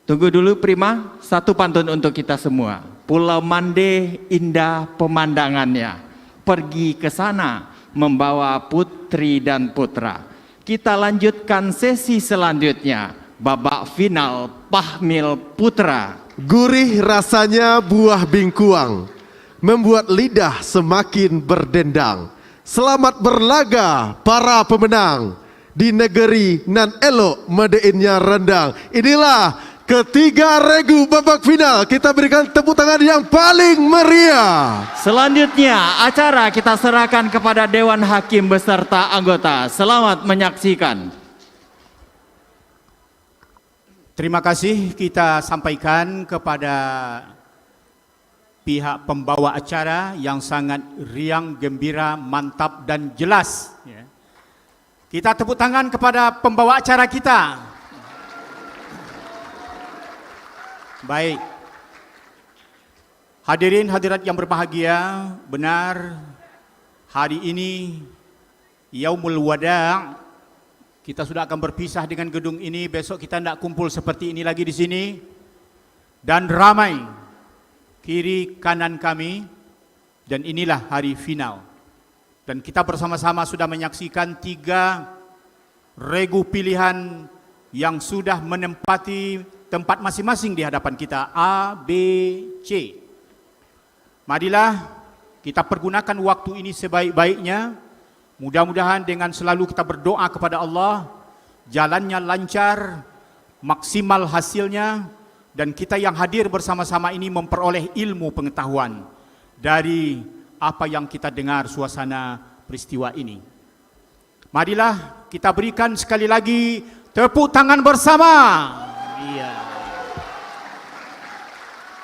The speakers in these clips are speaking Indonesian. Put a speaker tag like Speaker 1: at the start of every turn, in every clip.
Speaker 1: Tunggu dulu Prima, satu pantun untuk kita semua. Pulau Mande indah pemandangannya, pergi ke sana membawa putri dan putra. Kita lanjutkan sesi selanjutnya, babak final Pahmil Putra.
Speaker 2: Gurih rasanya buah bingkuang, membuat lidah semakin berdendang. Selamat berlaga para pemenang, di negeri nan elok medeinnya rendang. Inilah ketiga regu babak final. Kita berikan tepuk tangan yang paling meriah.
Speaker 1: Selanjutnya acara kita serahkan kepada Dewan Hakim beserta anggota. Selamat menyaksikan.
Speaker 3: Terima kasih kita sampaikan kepada pihak pembawa acara yang sangat riang, gembira, mantap dan jelas. Kita tepuk tangan kepada pembawa acara kita. Baik, hadirin hadirat yang berbahagia, benar hari ini Yaumul Wada', kita sudah akan berpisah dengan gedung ini. Besok kita tidak kumpul seperti ini lagi di sini, dan ramai kiri kanan kami, dan inilah hari final. Dan kita bersama-sama sudah menyaksikan 3 regu pilihan yang sudah menempati tempat masing-masing di hadapan kita, A, B, C. Marilah kita pergunakan waktu ini sebaik-baiknya. Mudah-mudahan dengan selalu kita berdoa kepada Allah, jalannya lancar, maksimal hasilnya, dan kita yang hadir bersama-sama ini memperoleh ilmu pengetahuan dari apa yang kita dengar suasana peristiwa ini. Marilah kita berikan sekali lagi tepuk tangan bersama. Iya.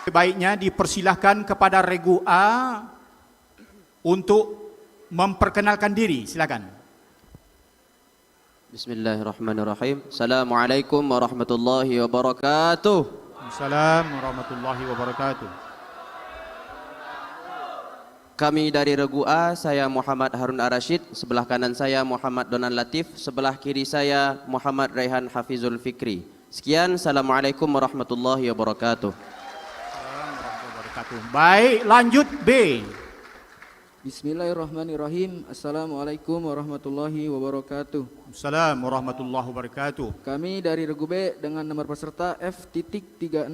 Speaker 3: Baiknya dipersilahkan kepada regu A untuk memperkenalkan diri. Silakan.
Speaker 4: Bismillahirrahmanirrahim. Assalamualaikum warahmatullahi wabarakatuh.
Speaker 3: Assalamualaikum warahmatullahi wabarakatuh.
Speaker 4: Kami dari regu A, saya Muhammad Harun Ar-Rasyid, sebelah kanan saya Muhammad Donan Latif, sebelah kiri saya Muhammad Raihan Hafizul Fikri. Sekian, Assalamualaikum warahmatullahi wabarakatuh.
Speaker 3: Baik, lanjut B.
Speaker 5: Bismillahirrahmanirrahim. Assalamualaikum warahmatullahi wabarakatuh.
Speaker 3: Assalamualaikum warahmatullahi wabarakatuh.
Speaker 5: Kami dari regu B dengan nomor peserta F.36.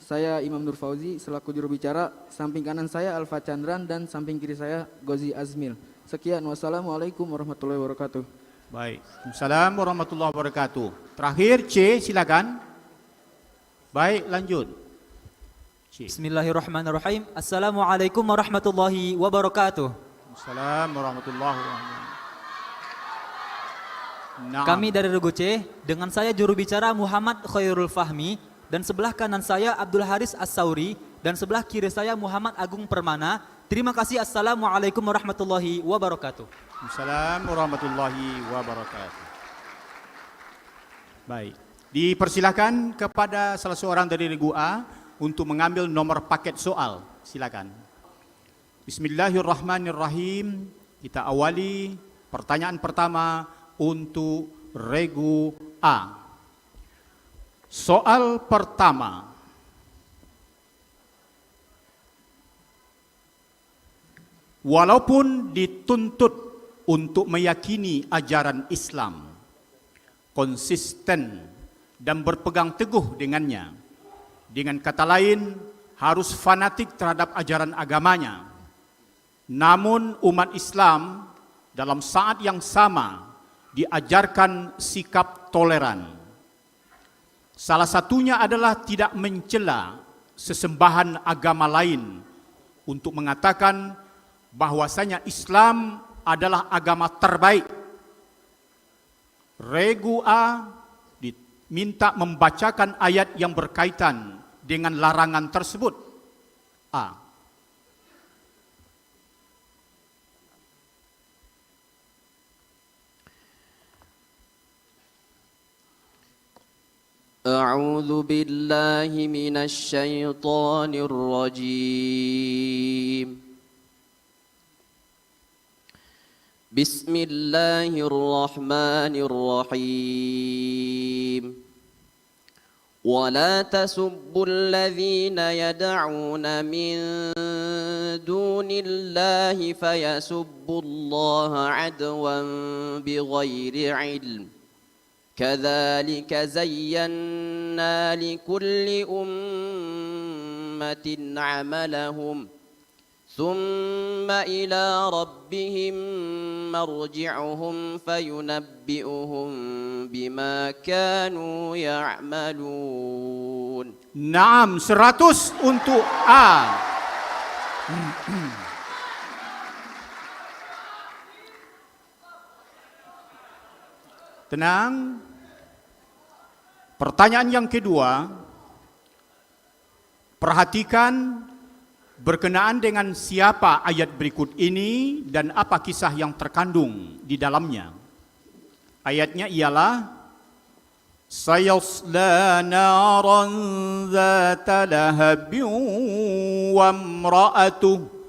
Speaker 5: Saya Imam Nur Fauzi selaku juru bicara. Samping kanan saya Alfa Chandran dan samping kiri saya Gozi Azmil. Sekian, wassalamualaikum warahmatullahi wabarakatuh.
Speaker 3: Baik, Assalamualaikum warahmatullahi wabarakatuh. Terakhir C, silakan. Baik, lanjut. C.
Speaker 6: Bismillahirrahmanirrahim. Assalamualaikum warahmatullahi wabarakatuh.
Speaker 3: Assalamualaikum warahmatullahi wabarakatuh. Nah.
Speaker 6: Kami dari regu C dengan saya juru bicara Muhammad Khairul Fahmi, dan sebelah kanan saya Abdul Haris As-Sauri, dan sebelah kiri saya Muhammad Agung Permana. Terima kasih. Assalamualaikum warahmatullahi wabarakatuh.
Speaker 3: Assalamualaikum warahmatullahi wabarakatuh. Baik, dipersilakan kepada salah seorang dari regu A untuk mengambil nomor paket soal. Silakan. Bismillahirrahmanirrahim. Kita awali pertanyaan pertama untuk regu A. Soal pertama. Walaupun dituntut untuk meyakini ajaran Islam, konsisten dan berpegang teguh dengannya, dengan kata lain harus fanatik terhadap ajaran agamanya, namun umat Islam dalam saat yang sama diajarkan sikap toleran. Salah satunya adalah tidak mencela sesembahan agama lain untuk mengatakan bahwasanya Islam adalah agama terbaik. Regu A diminta membacakan ayat yang berkaitan dengan larangan tersebut. A.
Speaker 4: A'udzu billahi minasy syaithanir rajim. Bismillahirrahmanirrahim. ولا تسبوا الذين يدعون من دون الله فيسبوا الله عدوا بغير علم كذلك زينا لكل أمة عملهم ثم إلى ربهم مرجعهم فينبئهم بما كانوا يعملون.
Speaker 3: Naam, 100 untuk A. Tenang. Pertanyaan yang kedua, perhatikan berkenaan dengan siapa ayat berikut ini dan apa kisah yang terkandung di dalamnya. Ayatnya ialah sayasla naran zata lahabin wa imra'atuhu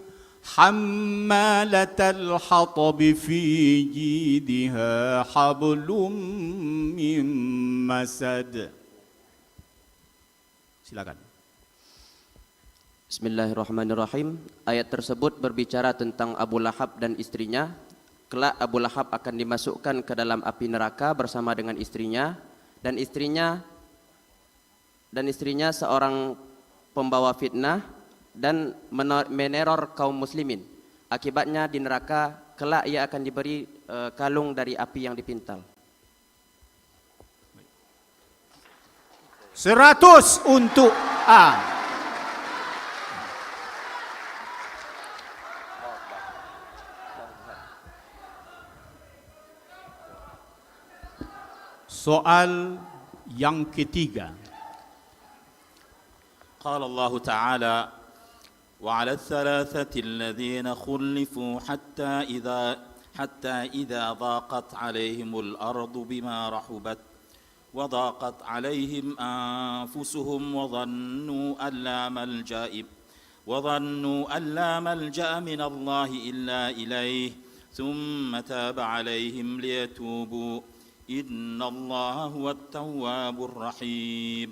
Speaker 3: hammalatal hatab fi jidha hablum min masad. Silakan.
Speaker 4: Bismillahirrahmanirrahim. Ayat tersebut berbicara tentang Abu Lahab dan istrinya. Kelak Abu Lahab akan dimasukkan ke dalam api neraka bersama dengan istrinya dan istrinya seorang pembawa fitnah dan meneror kaum muslimin. Akibatnya di neraka kelak ia akan diberi kalung dari api yang dipintal.
Speaker 3: 100 untuk A. Soal yang ketiga.
Speaker 7: قال الله تعالى وعلى الثلاثة الذين خلفوا حتى إذا ضاقت عليهم الأرض بما رحبت وضاقت عليهم أنفسهم وظنوا أن لا ملجأ من الله إلا إليه ثم تاب عليهم ليتوبوا إن الله هو التواب الرحيم.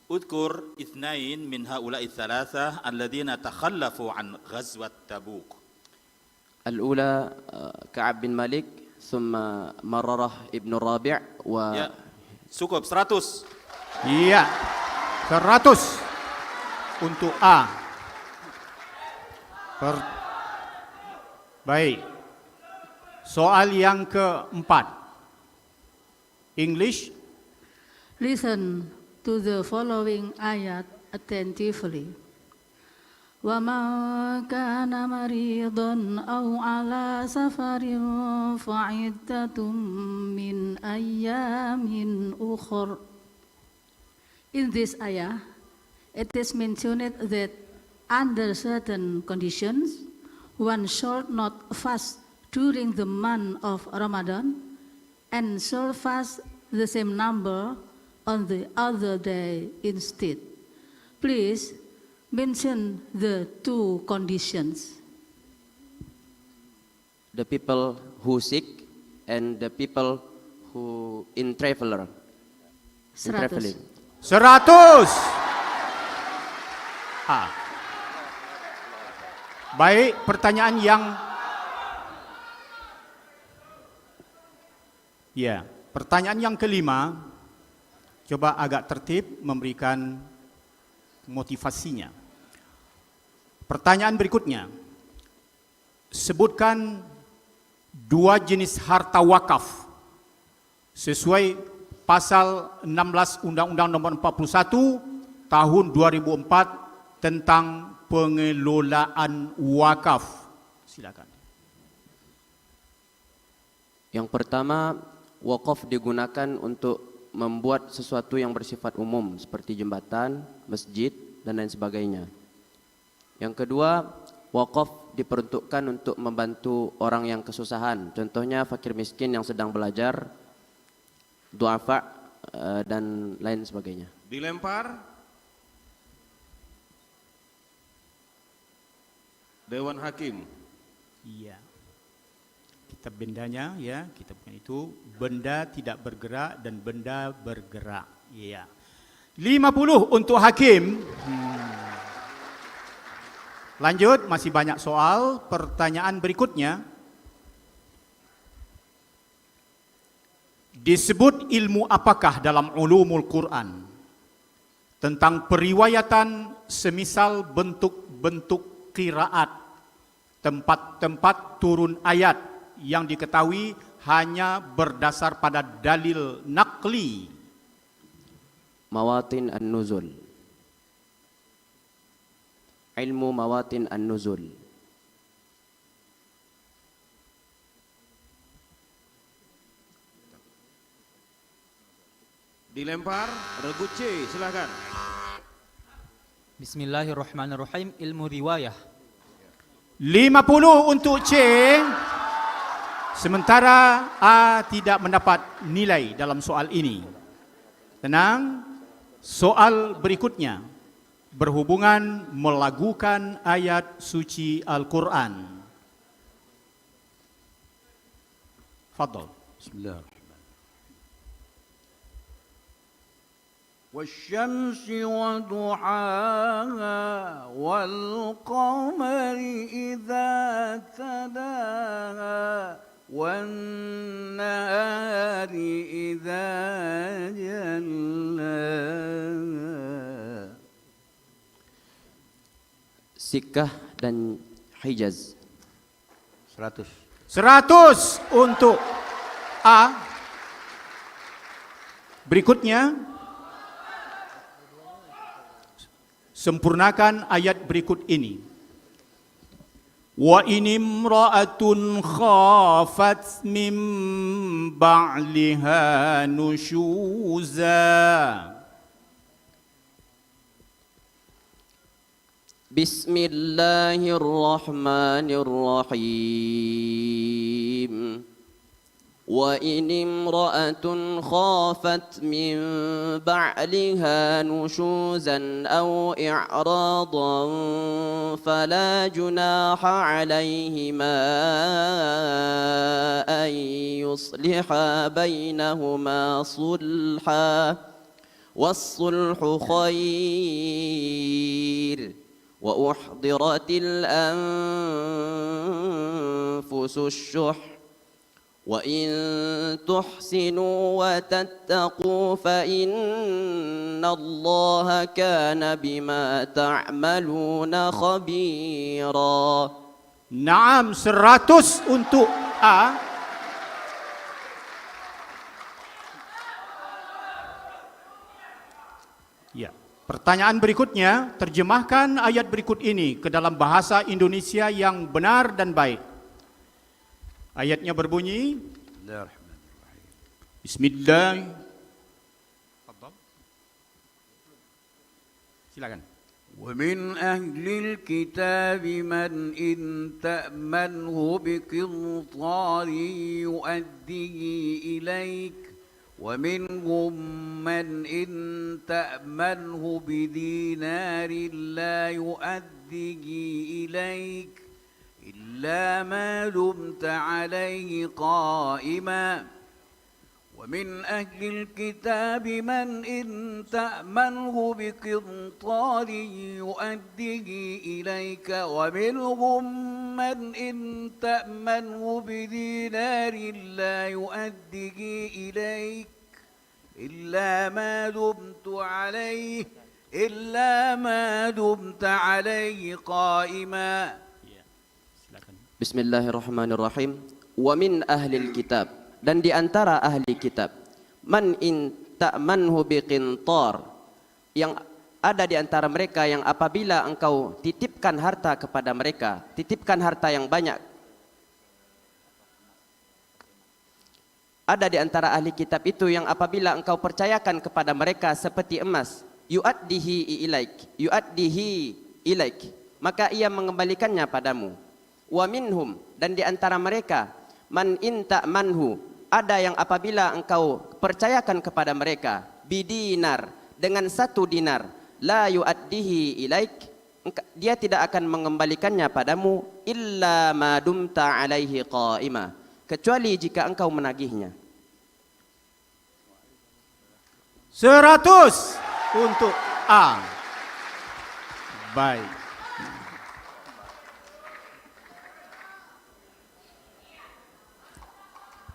Speaker 7: اذكر 2 من هؤلاء الثلاثة الذين تخلفوا عن غزوة تبوك.
Speaker 4: الأولى كعب بن مالك ثم مرره ابن الرابع
Speaker 7: Ya, cukup 100.
Speaker 3: Iya, 100 untuk A. Baik. Soal yang keempat. English.
Speaker 8: Listen to the following ayat attentively. وَمَنْ كَانَ مَرِيضًا أَوْ عَلَى سَفَرٍ فَعِدَّةٌ مِّنْ أَيَّامٍ أُخَرَ. In this ayah, it is mentioned that under certain conditions, one should not fast during the month of Ramadan and shall fast the same number on the other day instead. Please mention the 2 conditions.
Speaker 4: The people who sick and the people who in traveling.
Speaker 8: 100.
Speaker 3: 100. A. Baik, pertanyaan yang pertanyaan yang kelima, coba agak tertib memberikan motivasinya. Pertanyaan berikutnya, sebutkan 2 jenis harta wakaf sesuai pasal 16 Undang-Undang Nomor 41 Tahun 2004 tentang pengelolaan wakaf. Silakan.
Speaker 4: Yang pertama, wakaf digunakan untuk membuat sesuatu yang bersifat umum seperti jembatan, masjid, dan lain sebagainya. Yang kedua, wakaf diperuntukkan untuk membantu orang yang kesusahan. Contohnya fakir miskin yang sedang belajar, duafa, dan lain sebagainya.
Speaker 2: Dilempar. Dewan Hakim.
Speaker 3: Iya. Kitab bendanya ya, kitab bukan itu, benda tidak bergerak dan benda bergerak. Iya. 50 untuk Hakim. Lanjut, masih banyak soal. Pertanyaan berikutnya. Disebut ilmu apakah dalam ulumul Quran? Tentang periwayatan semisal bentuk-bentuk qiraat, tempat-tempat turun ayat yang diketahui hanya berdasar pada dalil naqli.
Speaker 4: Mawatin an-nuzul. Ilmu mawatin an-nuzul.
Speaker 9: Dilempar, regu C, silakan.
Speaker 6: Bismillahirrahmanirrahim. Ilmu riwayah.
Speaker 3: 50 untuk C. Sementara A tidak mendapat nilai dalam soal ini. Tenang, soal berikutnya berhubungan melagukan ayat suci Al-Quran. Fadal.
Speaker 9: Bismillahirrahmanirrahim. والشمس وضحاها والقمر إذا تلاها والنهار إذا جلاها.
Speaker 4: Sikkah dan Hijaz.
Speaker 9: 100.
Speaker 3: 100 untuk A. Berikutnya, sempurnakan ayat berikut ini. Wa in imra'atun khafat min ba'liha nushuza.
Speaker 4: Bismillahirrahmanirrahim. وإن امرأة خافت من بعلها نشوزا أو إعراضا فلا جناح عليهما أن يصلحا بينهما صلحا والصلح خير وأحضرت الأنفس الشح وإن تحسنوا وتتقوا فإن الله كان بما تعملون خبيرا.
Speaker 3: Naam, 100 untuk A. Ya, pertanyaan berikutnya, terjemahkan ayat berikut ini ke dalam bahasa Indonesia yang benar dan baik. Ayatnya berbunyi, Bismillah. Silakan.
Speaker 9: ومن أهل الكتاب من إن تأمنه بقنطار يؤديه إليك ومنهم من إن تأمنه بدينار لا يؤديه إليك إلا ما دمت عليه قائما ومن أهل الكتاب من إن تأمنه بقنطار يؤديه إليك ومنهم من إن تأمنه بدينار لا يؤديه إليك إلا ما دمت عليه قائما.
Speaker 4: Bismillahirrahmanirrahim. Wa min ahlil kitab, dan di antara ahli kitab, man in ta'manhu biqintar, yang ada di antara mereka yang apabila engkau titipkan harta kepada mereka, titipkan harta yang banyak. Ada di antara ahli kitab itu yang apabila engkau percayakan kepada mereka seperti emas, yu'addihi ilaik, maka ia mengembalikannya padamu. Wa minhum, dan di antara mereka, man in ta'manhu, ada yang apabila engkau percayakan kepada mereka bidinar, dengan 1 dinar, la yu'addihi ilaik, dia tidak akan mengembalikannya padamu illa ma dumta alaihi qa'ima, kecuali jika engkau menagihnya.
Speaker 3: 100. untuk A. Baik.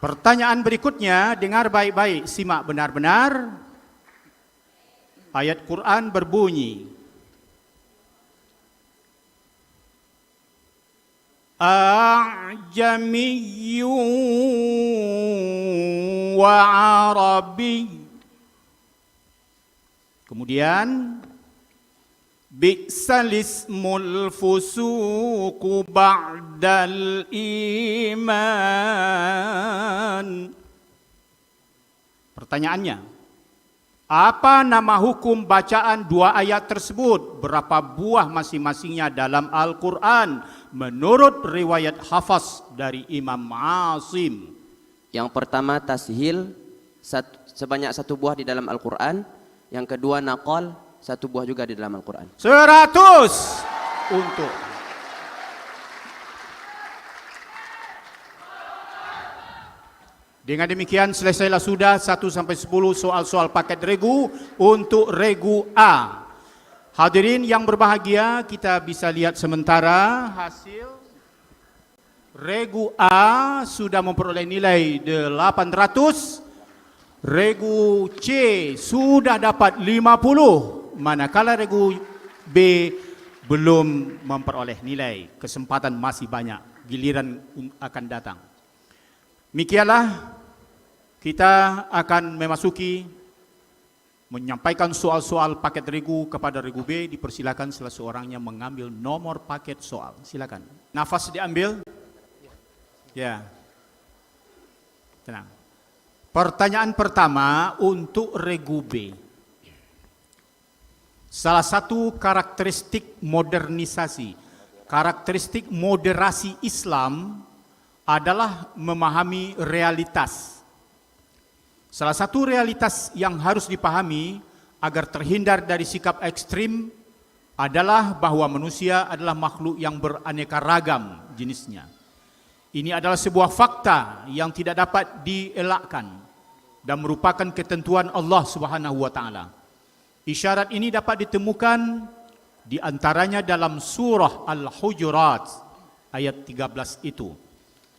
Speaker 3: Pertanyaan berikutnya, dengar baik-baik, simak benar-benar. Ayat Quran berbunyi, A'jamiyyun wa Arabi. Kemudian Bi'sal ismul fusuqu ba'dal iman. Pertanyaannya, apa nama hukum bacaan dua ayat tersebut? Berapa buah masing-masingnya dalam Al-Quran menurut riwayat Hafaz dari Imam Asim?
Speaker 4: Yang pertama tashil, sebanyak 1 buah di dalam Al-Quran. Yang kedua naqal, 1 buah juga di dalam Al-Quran.
Speaker 3: 100 untuk dengan demikian selesailah sudah 1 sampai 10 soal-soal paket regu untuk regu A. Hadirin yang berbahagia, kita bisa lihat sementara hasil regu A sudah memperoleh nilai 800. Regu C sudah dapat 50, manakala regu B belum memperoleh nilai. Kesempatan masih banyak, giliran akan datang. Demikianlah kita akan memasuki menyampaikan soal-soal paket regu kepada regu B. Dipersilakan salah seorangnya mengambil nomor paket soal. Silakan. Nafas diambil. Ya. Tenang. Pertanyaan pertama untuk regu B. Salah satu karakteristik modernisasi, karakteristik moderasi Islam adalah memahami realitas. Salah satu realitas yang harus dipahami agar terhindar dari sikap ekstrim adalah bahwa manusia adalah makhluk yang beraneka ragam jenisnya. Ini adalah sebuah fakta yang tidak dapat dielakkan dan merupakan ketentuan Allah Subhanahu wa taala. Isyarat ini dapat ditemukan di antaranya dalam surah Al-Hujurat ayat 13 itu.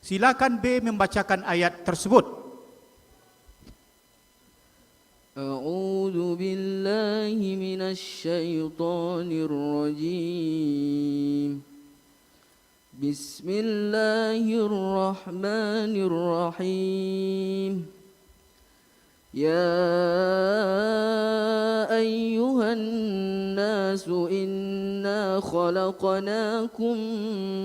Speaker 3: Silakan B membacakan ayat tersebut.
Speaker 5: A'udzu billahi minasy syaithanir rajim. Bismillahirrahmanirrahim. Ya ayyuhan nasu inna khalaqnakum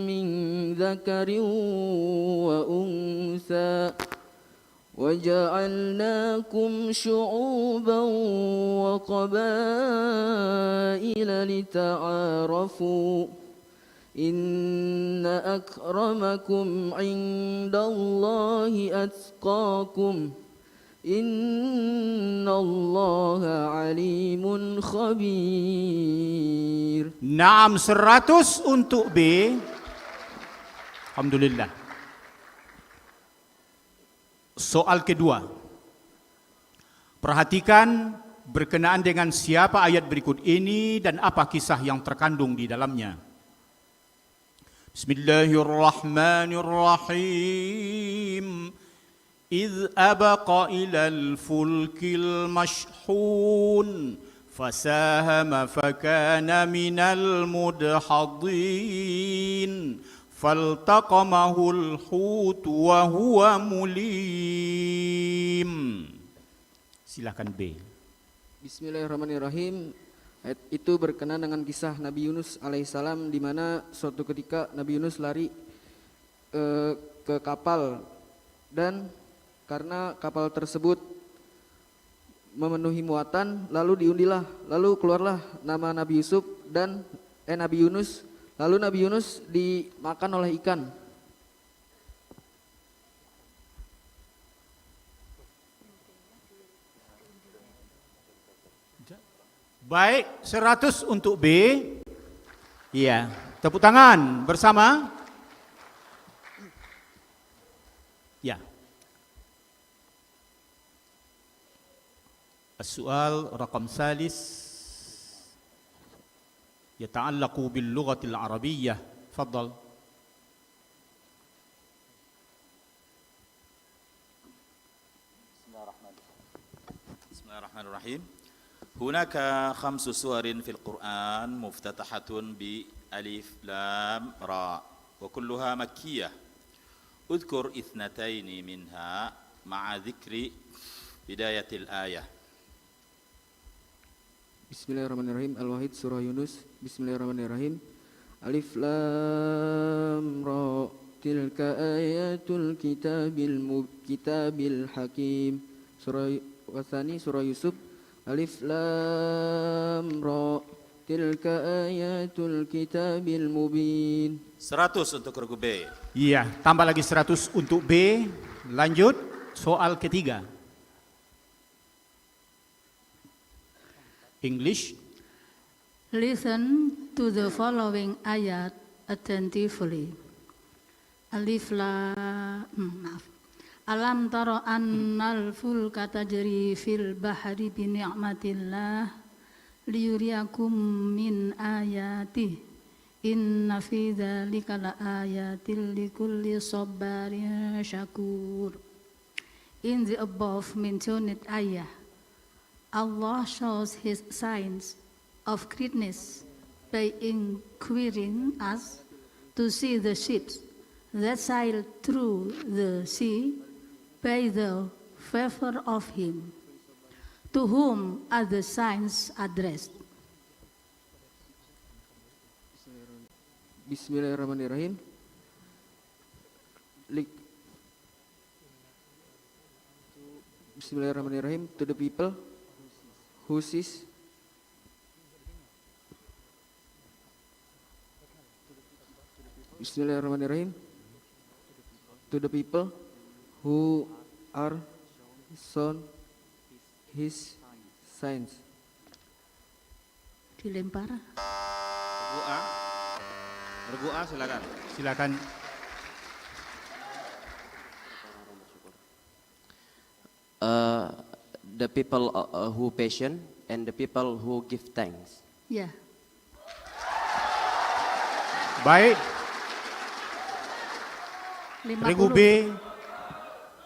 Speaker 5: min dzakarin wa unsa وَجَعَلْنَاكُمْ شُعُوبًا وَقَبَائِلَ لِتَعَارَفُوا إِنَّ أَكْرَمَكُمْ عِندَ اللَّهِ أَتْقَاكُمْ إِنَّ اللَّهَ عَلِيمٌ خَبِيرٌ.
Speaker 3: Naam, 100 untuk B. Alhamdulillah. Soal kedua. Perhatikan berkenaan dengan siapa ayat berikut ini dan apa kisah yang terkandung di dalamnya. Bismillahirrahmanirrahim. إذ أبق إلى الفلك المشحون فساهم فكان من المدحضين فالتقمه الحوت وهو مليم. Silakan B.
Speaker 5: Bismillahirrahmanirrahim. Ayat itu berkenaan dengan kisah Nabi Yunus alaihissalam, di mana suatu ketika Nabi Yunus lari ke kapal, dan karena kapal tersebut memenuhi muatan, lalu diundilah, lalu keluarlah nama Nabi Yusuf dan Nabi Yunus. Lalu Nabi Yunus dimakan oleh ikan.
Speaker 3: Baik, 100 untuk B. Iya, tepuk tangan bersama. Ya. Soal rakam salis. يتعلق باللغة العربية. تفضل.
Speaker 7: بسم الله الرحمن الرحيم. هناك 5 سور في القرآن مفتتحة بألف لام راء وكلها مكية. اذكر 2 منها مع ذكر بداية الآية.
Speaker 5: Bismillahirrahmanirrahim. Al-Wahid surah Yunus. Bismillahirrahmanirrahim. Alif lam ra tilka ayatul kitabil hakim. Surah Wasani surah Yusuf. Alif lam ra tilka ayatul kitabil mubin.
Speaker 7: 100 untuk regu B.
Speaker 3: Iya, tambah lagi 100 untuk B. Lanjut, soal ketiga. English.
Speaker 8: Listen to the following ayat attentively. Alam tara annal fulka tajri fil bahri bi ni'matillah liyuriyakum min ayatih inna fi dzalika laayatil likulli sabarin syakur. In the above mentioned ayah, Allah shows His signs of greatness by inquiring us to see the ships that sail through the sea by the favor of Him. To whom are the signs addressed?
Speaker 5: Bismillahirrahmanirrahim. Bismillahirrahmanirrahim. To the people who sees Bismillahirrahmanirrahim. To the people who are shown His signs.
Speaker 8: Dilempar.
Speaker 9: Regu A silakan.
Speaker 3: Silakan.
Speaker 4: The people who patient and the people who give thanks.
Speaker 8: Ya.
Speaker 3: Baik,
Speaker 8: 50.
Speaker 3: regu B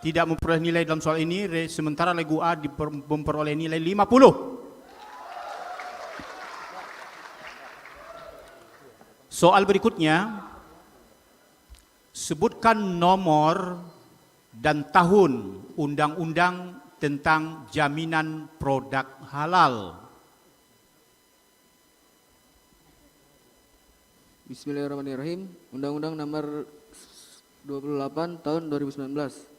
Speaker 3: tidak memperoleh nilai dalam soal ini, sementara regu A memperoleh nilai 50. Soal berikutnya, sebutkan nomor dan tahun undang-undang tentang jaminan produk halal.
Speaker 5: Bismillahirrahmanirrahim. Undang-Undang Nomor 28 Tahun 2019.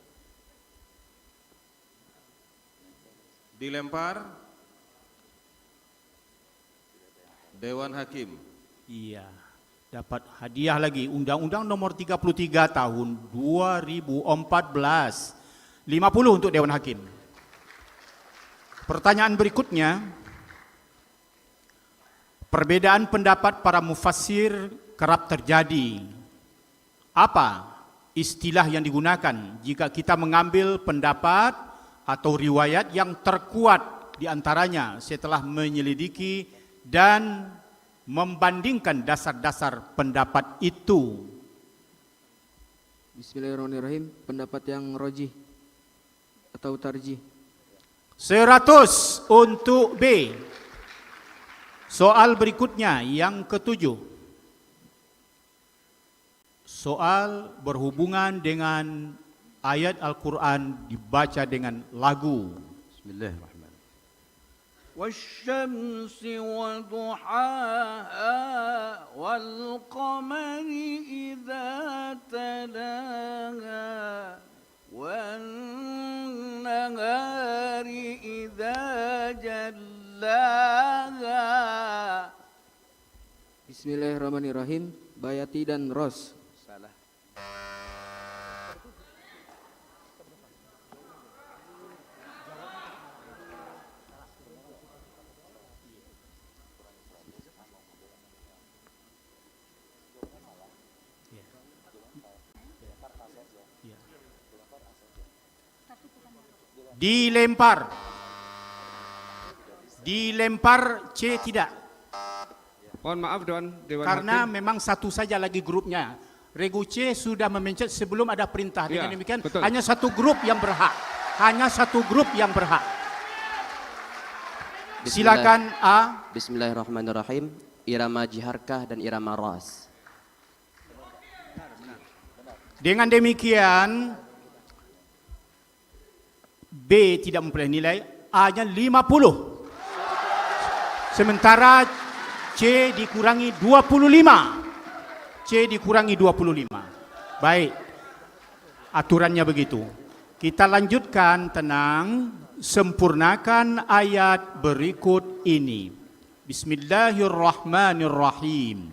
Speaker 9: Dilempar. Dewan Hakim.
Speaker 3: Iya, dapat hadiah lagi. Undang-Undang Nomor 33 Tahun 2014. 50 untuk Dewan Hakim. Pertanyaan berikutnya, perbedaan pendapat para mufassir kerap terjadi. Apa istilah yang digunakan jika kita mengambil pendapat atau riwayat yang terkuat di antaranya setelah menyelidiki dan membandingkan dasar-dasar pendapat itu?
Speaker 5: Bismillahirrahmanirrahim. Pendapat yang rojih atau tarjih.
Speaker 3: 100 untuk B. Soal berikutnya yang ketujuh. Soal berhubungan dengan ayat Al-Quran dibaca dengan lagu.
Speaker 9: Bismillahirrahmanirrahim.
Speaker 10: والشمس وضحاها والقمر إذا تلاها والنهار إذا جلاها.
Speaker 5: Bismillahirrahmanirrahim. Bayati dan Ros.
Speaker 9: Salah.
Speaker 3: Dilempar. Dilempar C tidak.
Speaker 9: Mohon maaf Dewan
Speaker 3: Karena
Speaker 9: Hakim.
Speaker 3: memang satu saja lagi grupnya. Regu C sudah memencet sebelum ada perintah. Dengan
Speaker 9: Ya,
Speaker 3: demikian
Speaker 9: betul.
Speaker 3: hanya satu grup yang berhak. Hanya satu grup yang berhak. Silakan A.
Speaker 4: Bismillahirrahmanirrahim. Irama jiharkah dan irama ras.
Speaker 3: Dengan demikian B tidak memperoleh nilai, A-nya 50. Sementara C dikurangi 25. C dikurangi 25. Baik. Aturannya begitu. Kita lanjutkan, tenang, sempurnakan ayat berikut ini. Bismillahirrahmanirrahim.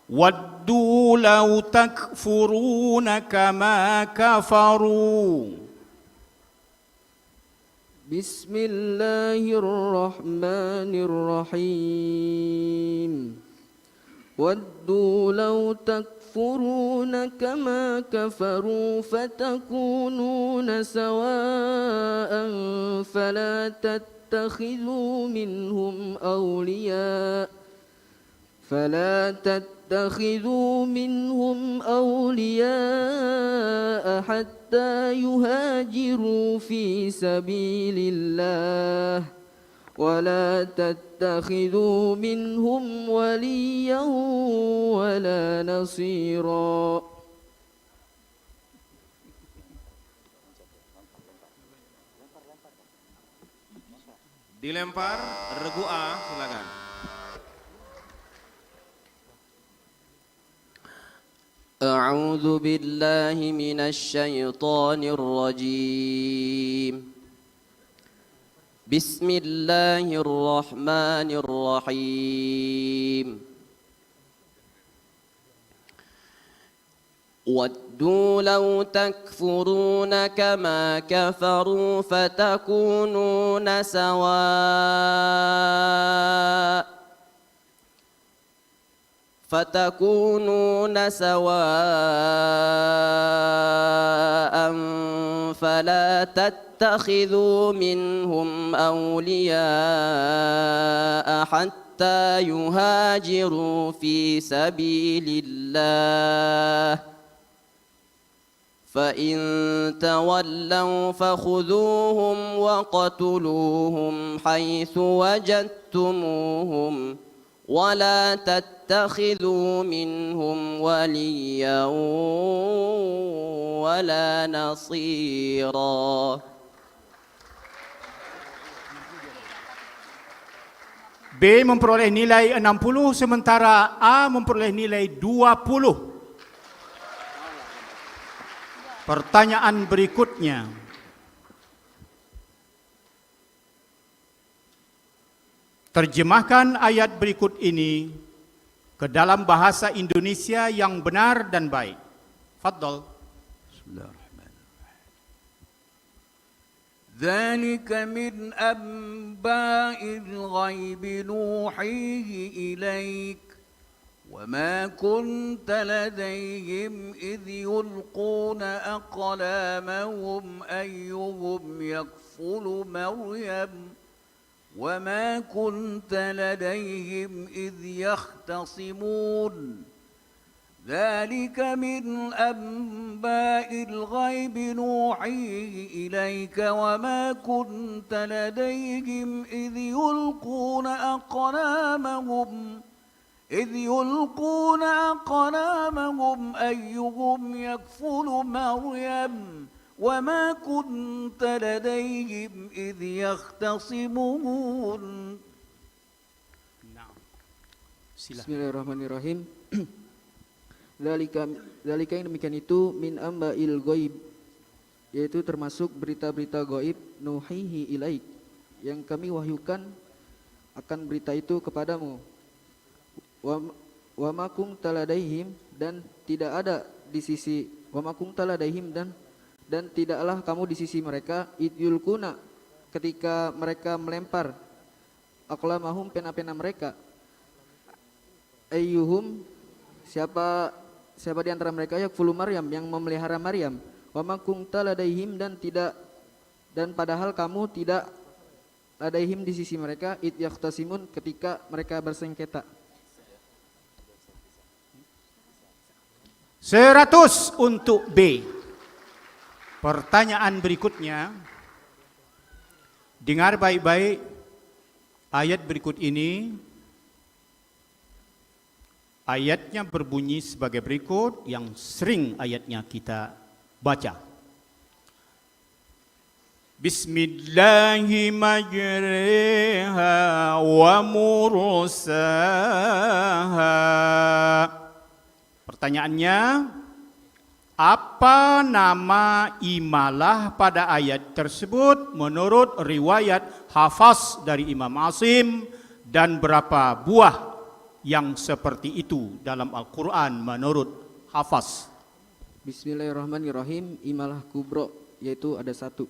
Speaker 3: Waddu law takfuruna kama kafaru.
Speaker 5: Bismillahirrahmanirrahim. Waddu law takfuruna kama kafaru fatakununa sawa'an fala tattakhidhu minhum awliya حتى يهاجروا في سبيل الله ولا تتخذوا منهم وليا ولا نصيرا.
Speaker 9: Dilempar regu A, silakan.
Speaker 4: أعوذ بالله من الشيطان الرجيم. بسم الله الرحمن الرحيم. ودوا لو تكفرون كما كفروا فتكونون سواء فلا تتخذوا منهم أولياء حتى يهاجروا في سبيل الله فإن تولوا فخذوهم وقتلوهم حيث وجدتموهم ولا تتخذوا منهم وليا ولا نصيرا.
Speaker 3: B memperoleh nilai 60 sementara A memperoleh nilai 20. Pertanyaan berikutnya. Terjemahkan ayat berikut ini ke dalam bahasa Indonesia yang benar dan baik. Faddal.
Speaker 10: ذلك من أنباء الغيب نوحيه إليك وما كنت لديهم إذ يلقون أقلامهم أيهم يكفل مريم وما كنت لديهم إذ يختصمون ذلك من أنباء الغيب نوحيه إليك وما كنت لديهم إذ يلقون أقلامهم أيهم يكفل مريم وما كنت لديهم إذ يختصمون.
Speaker 5: Bismillahirrahmanirrahim. Dzalika yang demikian itu min amba'il ghaib, yaitu termasuk berita-berita gaib nuhihi ilaik, yang kami wahyukan akan berita itu kepadamu. Wa ma kunta ladaihim, dan tidak ada di sisi wa ma kunta ladaihim, dan tidaklah kamu di sisi mereka id yulkuna, ketika mereka melempar aqlamahum, pena-pena mereka, ayyuhum, siapa di antara mereka yakfulu Maryam, yang memelihara Maryam. Wa ma kunta ladaihim, dan padahal kamu tidak ladaihim di sisi mereka id yahtasimun, ketika mereka bersengketa.
Speaker 3: 100 untuk B. Pertanyaan berikutnya, dengar baik-baik ayat berikut ini. Ayatnya berbunyi sebagai berikut yang sering ayatnya kita baca. Bismillahi majriha wa mursaha. Pertanyaannya, apa nama imalah pada ayat tersebut menurut riwayat Hafs dari Imam Asim, dan berapa buah yang seperti itu dalam Al-Quran menurut Hafs?
Speaker 5: Bismillahirrahmanirrahim. Imalah kubro, yaitu ada 1.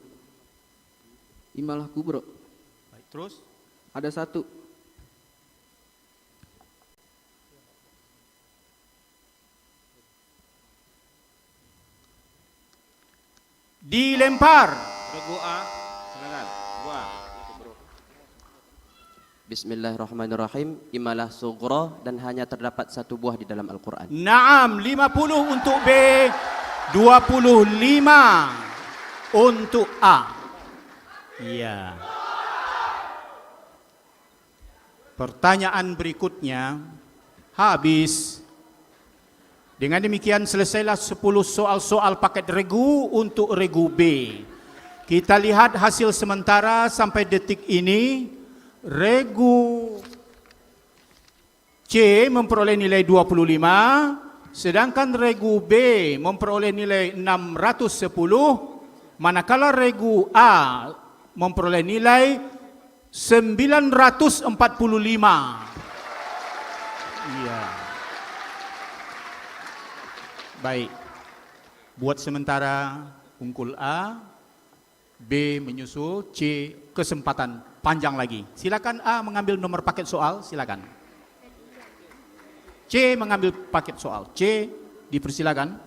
Speaker 5: Imalah kubro.
Speaker 3: Baik, terus?
Speaker 5: Ada 1.
Speaker 3: Dilempar.
Speaker 9: Regu A, silakan. Dua.
Speaker 4: Bismillahirrahmanirrahim. Imalah sughra dan hanya terdapat 1 buah di dalam Al-Quran.
Speaker 3: Naam, 50 untuk B, 25 untuk A. Iya. Pertanyaan berikutnya habis. Dengan demikian selesailah 10 soal-soal paket regu untuk regu B. Kita lihat hasil sementara sampai detik ini. Regu C memperoleh nilai 25, sedangkan regu B memperoleh nilai 610, manakala regu A memperoleh nilai 945. Iya. Baik. Buat sementara unggul A, B menyusul, C kesempatan panjang lagi. Silakan A mengambil nomor paket soal, silakan. C mengambil paket soal. C dipersilakan.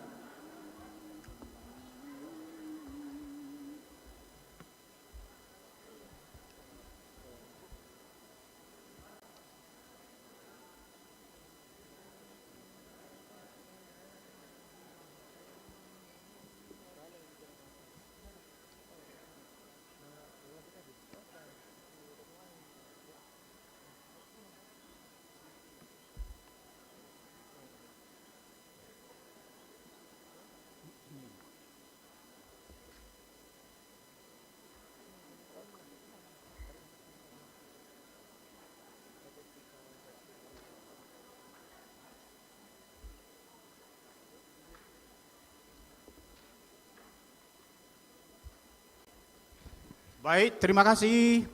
Speaker 3: Baik, terima kasih.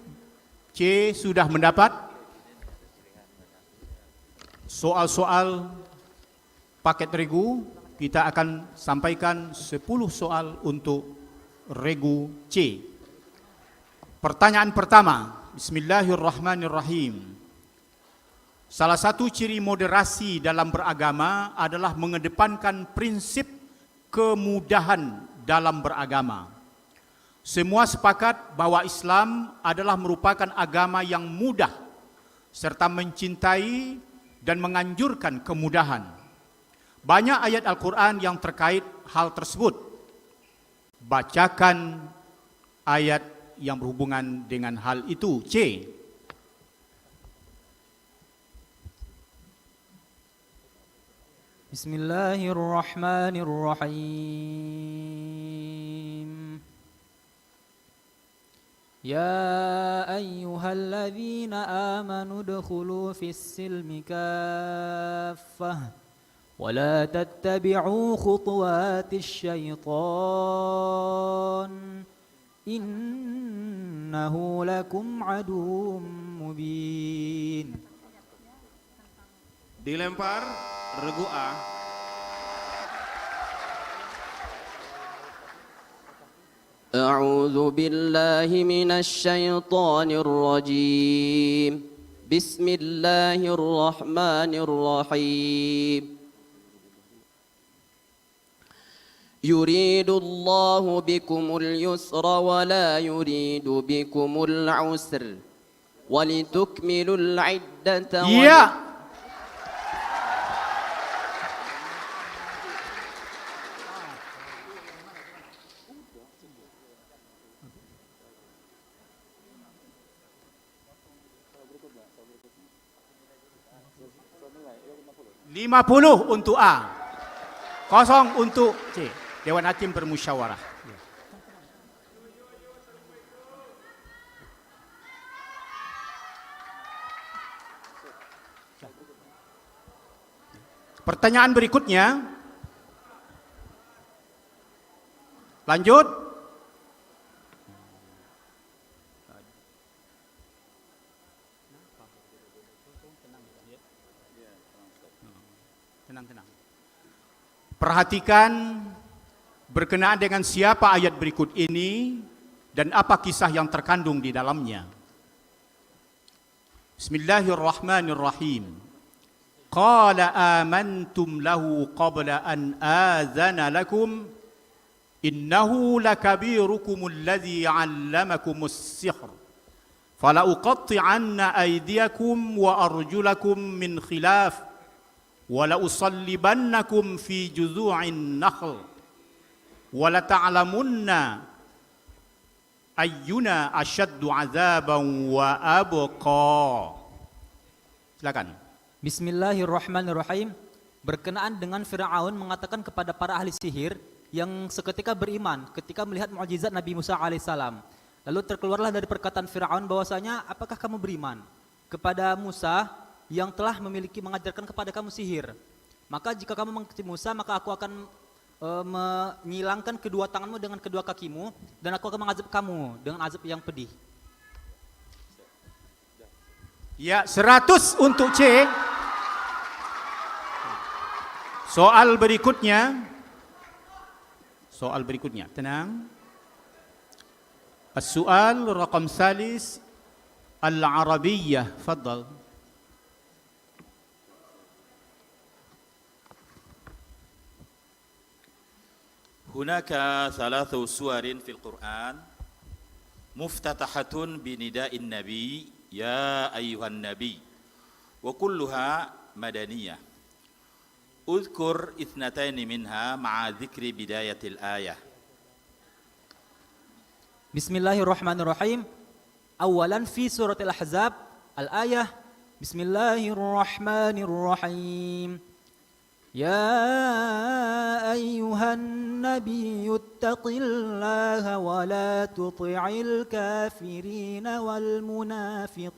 Speaker 3: C sudah mendapat soal-soal paket regu. Kita akan sampaikan 10 soal untuk regu C. Pertanyaan pertama, Bismillahirrahmanirrahim. Salah satu ciri moderasi dalam beragama adalah mengedepankan prinsip kemudahan dalam beragama. Semua sepakat bahwa Islam adalah merupakan agama yang mudah serta mencintai dan menganjurkan kemudahan. Banyak ayat Al-Quran yang terkait hal tersebut. Bacakan ayat yang berhubungan dengan hal itu. C.
Speaker 6: Bismillahirrahmanirrahim. يا أيها الذين آمنوا ادخلوا في السلم كافة ولا تتبعوا خطوات الشيطان إنه لكم عدو مبين.
Speaker 9: Dilempar. Regu A.
Speaker 4: أعوذ بالله من الشيطان الرجيم. بسم الله الرحمن الرحيم. يريد الله بكم اليسر ولا يريد بكم العسر ولتكملوا العدة.
Speaker 3: 50 untuk A. 0 untuk C. Dewan Hakim bermusyawarah. Pertanyaan berikutnya. Lanjut. Tenang. Perhatikan berkenaan dengan siapa ayat berikut ini dan apa kisah yang terkandung di dalamnya. Bismillahirrahmanirrahim. Qala amantum lahu qabla an azana lakum innahu lakabirukum alladhi 'allamakumus sihr fala uqatti'anna aydiyakum wa arjulakum min khilaf wa la usallibannakum fi juzu'in nakhl wa la ta'lamunna ayyuna ashaddu 'adzaban wa abqa. Silakan.
Speaker 6: Bismillahirrahmanirrahim. Berkenaan dengan Fir'aun mengatakan kepada para ahli sihir yang seketika beriman ketika melihat mukjizat Nabi Musa alaihissalam. Lalu terkeluarlah dari perkataan Fir'aun bahwasanya, apakah kamu beriman kepada Musa yang telah mengajarkan kepada kamu sihir? Maka jika kamu mengikuti Musa, maka aku akan menyilangkan kedua tanganmu dengan kedua kakimu dan aku akan mengazab kamu dengan azab yang pedih.
Speaker 3: Ya, 100 untuk C. Soal berikutnya. Tenang. As-su'al raqam salis al-arabiyyah. Faddal.
Speaker 7: هناك 3 سور في القرآن مفتتحة بنداء النبي يا أيها النبي وكلها مدنية. أذكر 2 منها مع ذكر بداية الآية.
Speaker 6: Bismillahirrahmanirrahim. Awalan fi surat Al-Ahzab al-ayah Bismillahirrahmanirrahim. Ya ayyuhan nabiyyu ittaqillaha wa la tuti'il kafirina wal munafiqin.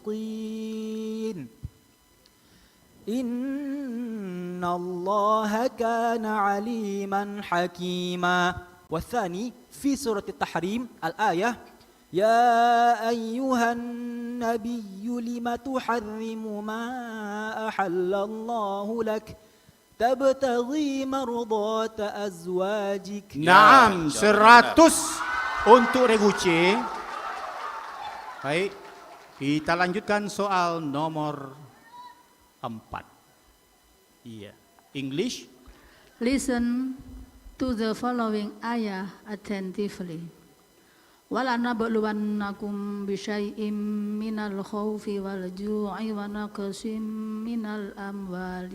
Speaker 6: Innallaha kana aliman hakima. Wathani fi surat At-Tahrim al-ayah Ya ayyuhan nabiyyu lima tuharrimu ma ahallallahu lak tabtaghi mardata azwajik.
Speaker 3: Naam, 100 untuk regu C. Baik, kita lanjutkan soal nomor 4. Iya, English.
Speaker 8: Listen to the following ayah attentively. وَلَنَبْلُوَنَّكُمْ بِشَيْءٍ مِّنَ الْخَوْفِ وَالْجُوعِ وَنَقْصٍ مِّنَ الْأَمْوَالِ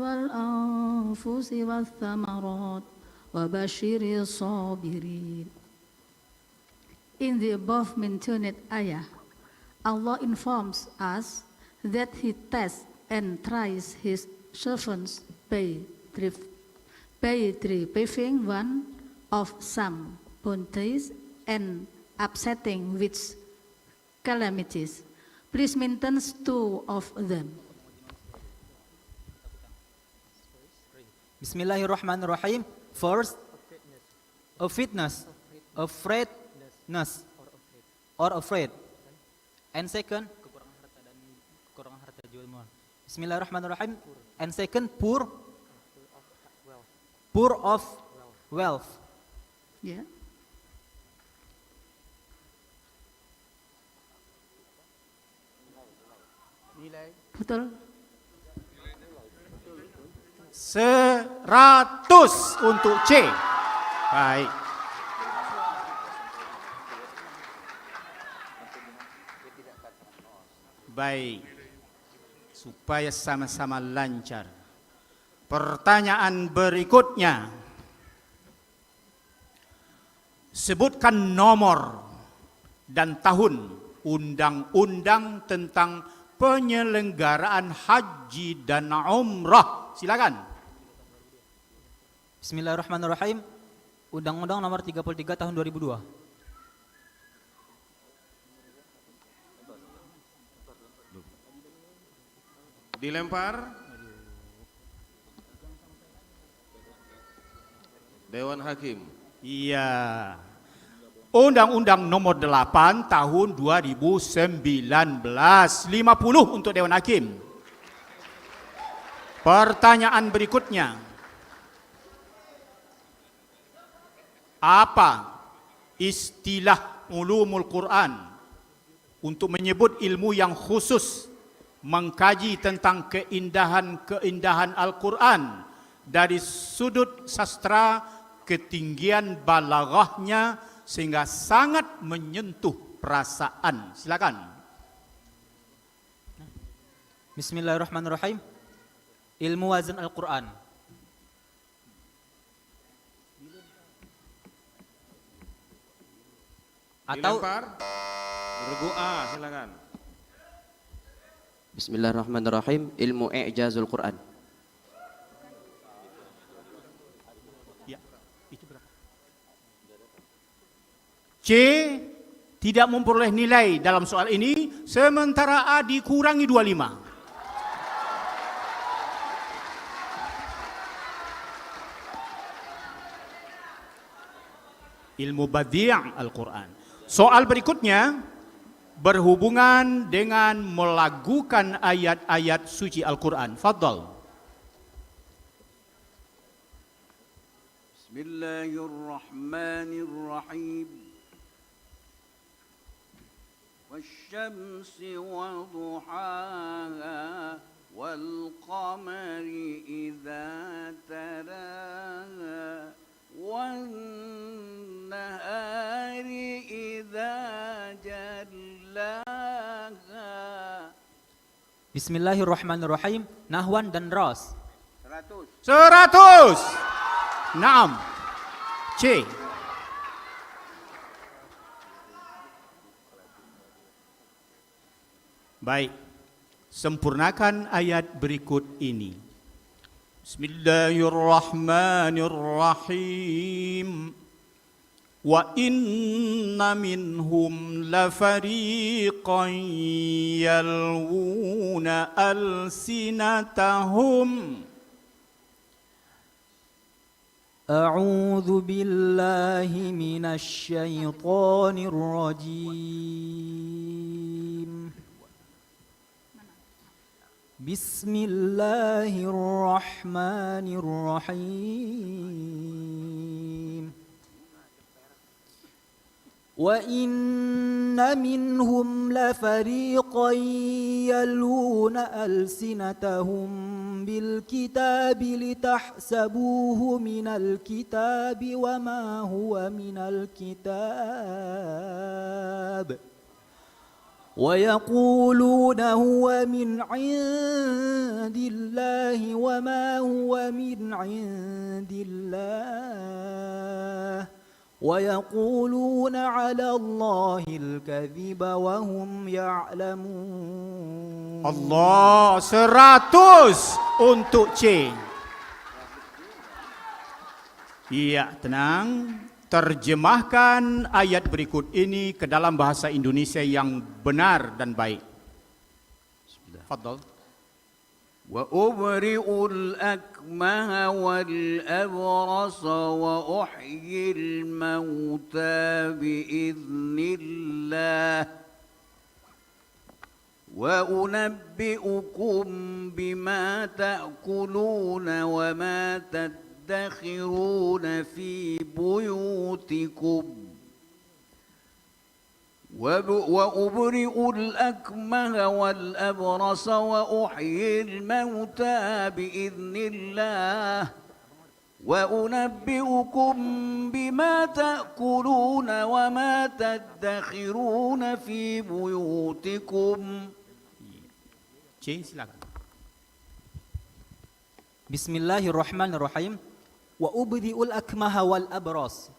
Speaker 8: وَالْأَنفُسِ وَالثَّمَرَاتِ وَبَشِّرِ الصَّابِرِينَ. In the above mentioned ayah, Allah informs us that He tests and tries His servants by depriving one of some bounties and upsetting which calamities. Please maintain 2 of them.
Speaker 6: Bismillahirrahmanirrahim. First, afraidness, or afraid. And second, kekurangan harta juga. Bismillahirrahmanirrahim. And second, poor of wealth.
Speaker 8: Yeah. Betul.
Speaker 3: 100 untuk C. Baik. Baik. Supaya sama-sama lancar. Pertanyaan berikutnya. Sebutkan nomor dan tahun undang-undang tentang penyelenggaraan haji dan umrah. Silakan.
Speaker 6: Bismillahirrahmanirrahim. Undang-Undang Nomor 33 Tahun 2002.
Speaker 9: Dilempar. Dewan Hakim.
Speaker 3: Iya. Undang-Undang Nomor 8 Tahun 2019. 50 untuk Dewan Hakim. Pertanyaan berikutnya. Apa istilah ulumul Quran untuk menyebut ilmu yang khusus mengkaji tentang keindahan-keindahan Al-Quran dari sudut sastra, ketinggian balaghahnya sehingga sangat menyentuh perasaan. Silakan.
Speaker 6: Bismillahirrahmanirrahim. Ilmu wazan Al-Quran. Atau
Speaker 9: Dilempar. Regu A, silakan.
Speaker 4: Bismillahirrahmanirrahim. Ilmu i'jazul Quran.
Speaker 3: Ya, itu berapa? C tidak memperoleh nilai dalam soal ini, sementara A dikurangi 25. Ilmu badi' Al-Quran. Soal berikutnya berhubungan dengan melagukan ayat-ayat suci Al-Quran. Fadhal.
Speaker 10: Bismillahirrahmanirrahim. Wasyamsi wa duhaha wal qamari idza talaha wan nahari idza jallaha.
Speaker 6: Bismillahirrahmanirrahim. Nahwan dan ras.
Speaker 3: 100. Naam. C. Baik. Sempurnakan ayat berikut ini. Bismillahirrahmanirrahim. Wa inna minhum lafariqan yalwuna alsinatahum.
Speaker 6: A'udzu billahi minasy syaithanir rajim. Bismillahirrahmanirrahim. وَإِنَّ مِنْهُمْ لَفَرِيقًا يَلْوُونَ أَلْسِنَتَهُمْ بِالْكِتَابِ لِتَحْسَبُوهُ مِنَ الْكِتَابِ وَمَا هُوَ مِنَ الْكِتَابِ وَيَقُولُونَ هُوَ مِنْ عِنْدِ اللَّهِ وَمَا هُوَ مِنْ عِنْدِ اللَّهِ وَيَقُولُونَ عَلَى اللَّهِ الْكَذِبَ وَهُمْ يَعْلَمُونَ.
Speaker 3: Allah, 100 untuk C. Iya, tenang. Terjemahkan ayat berikut ini ke dalam bahasa Indonesia yang benar dan baik. Fadhal.
Speaker 10: وأبرئ الأكمه والأبرص وأحيي الموتى بإذن الله وأنبئكم بما تأكلون وما تدخرون في بيوتكم وأبرئ الأكمه والأبرص وأحيي الموتى بإذن الله وأنبئكم بما تأكلون وما تدخرون في بيوتكم.
Speaker 3: C, silakan.
Speaker 6: Bismillahirrahmanirrahim. Wa ubdi'ul akmaha wal abras.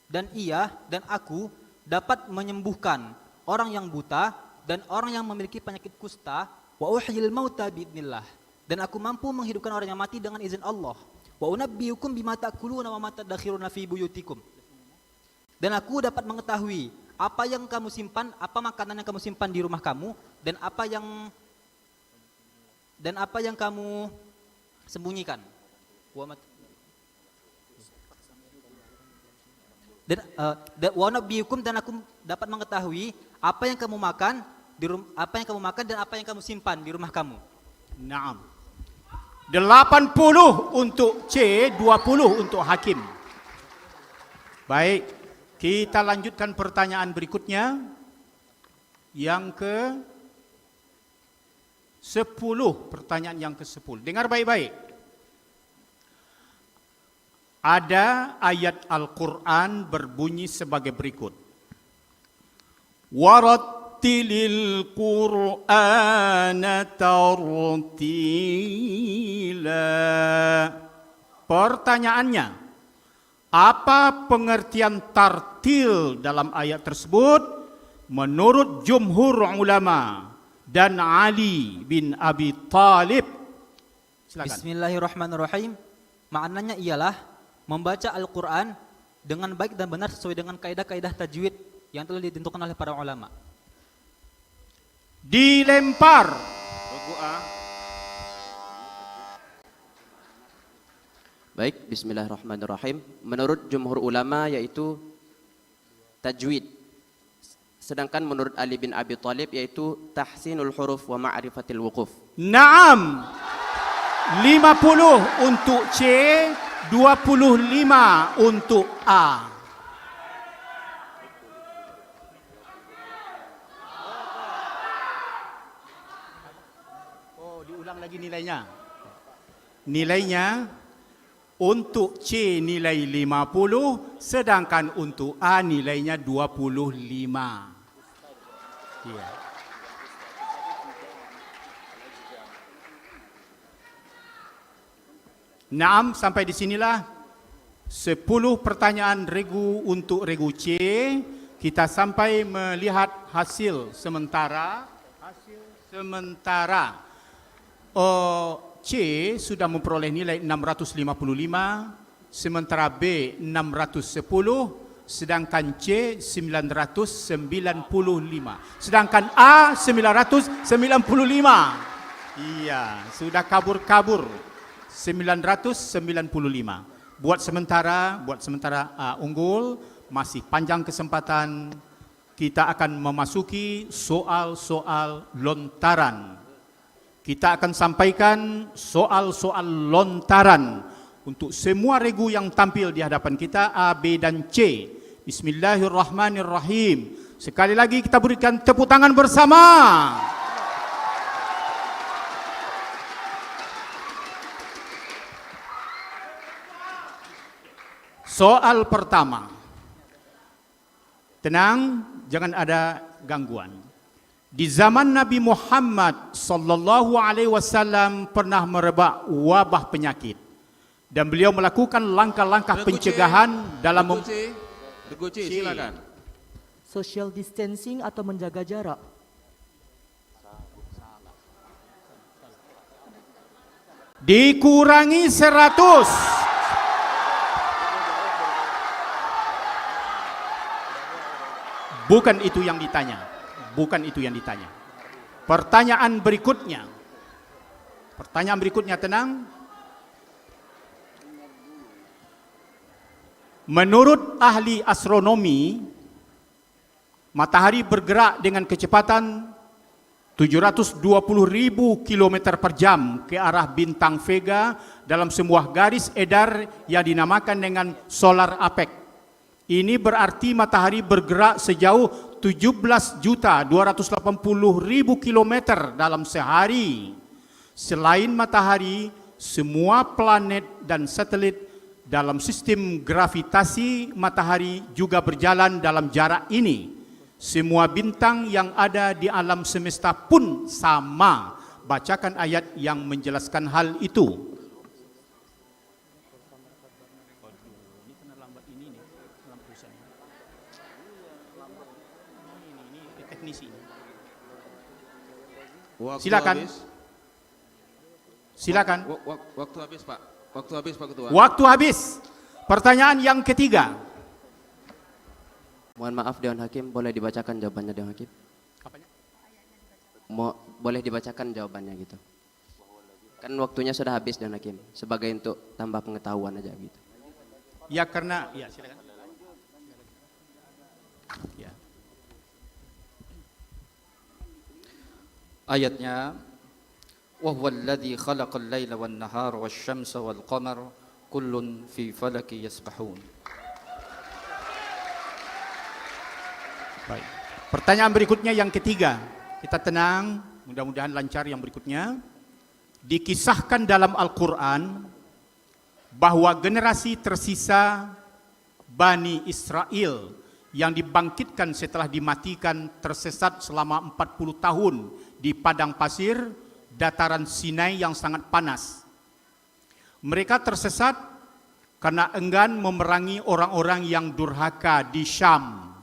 Speaker 6: Dan ia dan aku dapat menyembuhkan orang yang buta dan orang yang memiliki penyakit kusta, wa uhyil mauta biidznillah, dan aku mampu menghidupkan orang yang mati dengan izin Allah. Wa unabbiukum bima ta'kuluna wa ma tadakhiruna fi buyutikum. Dan aku dapat mengetahui apa yang kamu simpan, apa makanan yang kamu simpan di rumah kamu, dan apa yang kamu sembunyikan. Wa unabbiukum, dan aku dapat mengetahui apa yang kamu makan dan apa yang kamu simpan di rumah kamu.
Speaker 3: Naam. 80 untuk C, 20 untuk Hakim. Baik, kita lanjutkan pertanyaan berikutnya. Yang ke 10, pertanyaan yang ke-10. Dengar baik-baik. Ada ayat Al-Quran berbunyi sebagai berikut. Warattilil Qur'ana tartila. Pertanyaannya, apa pengertian tartil dalam ayat tersebut menurut jumhur ulama dan Ali bin Abi Thalib? Silakan.
Speaker 6: Bismillahirrahmanirrahim. Maknanya ialah membaca Al-Quran dengan baik dan benar sesuai dengan kaidah-kaidah tajwid yang telah ditentukan oleh para ulama.
Speaker 3: Dilempar.
Speaker 9: Regu A.
Speaker 4: Baik, bismillahirrahmanirrahim. Menurut jumhur ulama yaitu tajwid. Sedangkan menurut Ali bin Abi Thalib yaitu tahsinul huruf wa ma'rifatil wuquf.
Speaker 3: Naam. 50 untuk C, 25 untuk A. Oh, diulang lagi nilainya. Nilainya untuk C nilai 50, sedangkan untuk A nilainya 25. Ya. Naam, sampai di sinilah 10 pertanyaan regu untuk regu C. Kita sampai melihat hasil sementara. C sudah memperoleh nilai 655, sementara B 610, sedangkan C 995, sedangkan A 995. Iya, sudah kabur-kabur. 995. Buat sementara unggul, masih panjang kesempatan. Kita akan memasuki soal-soal lontaran. Kita akan sampaikan soal-soal lontaran untuk semua regu yang tampil di hadapan kita, A, B dan C. Bismillahirrahmanirrahim. Sekali lagi kita berikan tepuk tangan bersama. Soal pertama. Tenang, jangan ada gangguan. Di zaman Nabi Muhammad sallallahu alaihi wasallam pernah merebak wabah penyakit dan beliau melakukan langkah-langkah pencegahan dalam
Speaker 9: Regu C, silakan.
Speaker 11: Social distancing atau menjaga jarak.
Speaker 3: dikurangi 100. Bukan itu yang ditanya. Bukan itu yang ditanya. Pertanyaan berikutnya. Tenang. Menurut ahli astronomi, matahari bergerak dengan kecepatan 720.000 km per jam ke arah bintang Vega dalam sebuah garis edar yang dinamakan dengan solar apex. Ini berarti matahari bergerak sejauh 17.280.000 km dalam sehari. Selain matahari, semua planet dan satelit dalam sistem gravitasi matahari juga berjalan dalam jarak ini. Semua bintang yang ada di alam semesta pun sama. Bacakan ayat yang menjelaskan hal itu. Silakan.
Speaker 9: Habis.
Speaker 3: Silakan.
Speaker 9: Waktu habis, Pak. Waktu habis, Pak Ketua.
Speaker 3: Waktu habis. Pertanyaan yang ketiga.
Speaker 4: Mohon maaf Dewan Hakim, boleh dibacakan jawabannya Dewan Hakim? Boleh dibacakan jawabannya gitu. Kan waktunya sudah habis Dewan Hakim, sebagai untuk tambah pengetahuan aja gitu.
Speaker 3: Ya karena, ya silakan. Ya.
Speaker 12: Ayatnya wa huwallazi khalaqal laila wan nahara wasyamsa wal qamara kullun fi falaki yasbahun.
Speaker 3: Baik. Pertanyaan berikutnya yang ketiga. Kita tenang, mudah-mudahan lancar yang berikutnya. Dikisahkan dalam Al-Quran bahwa generasi tersisa Bani Israel yang dibangkitkan setelah dimatikan tersesat selama 40 tahun di padang pasir dataran Sinai yang sangat panas. Mereka tersesat karena enggan memerangi orang-orang yang durhaka di Syam.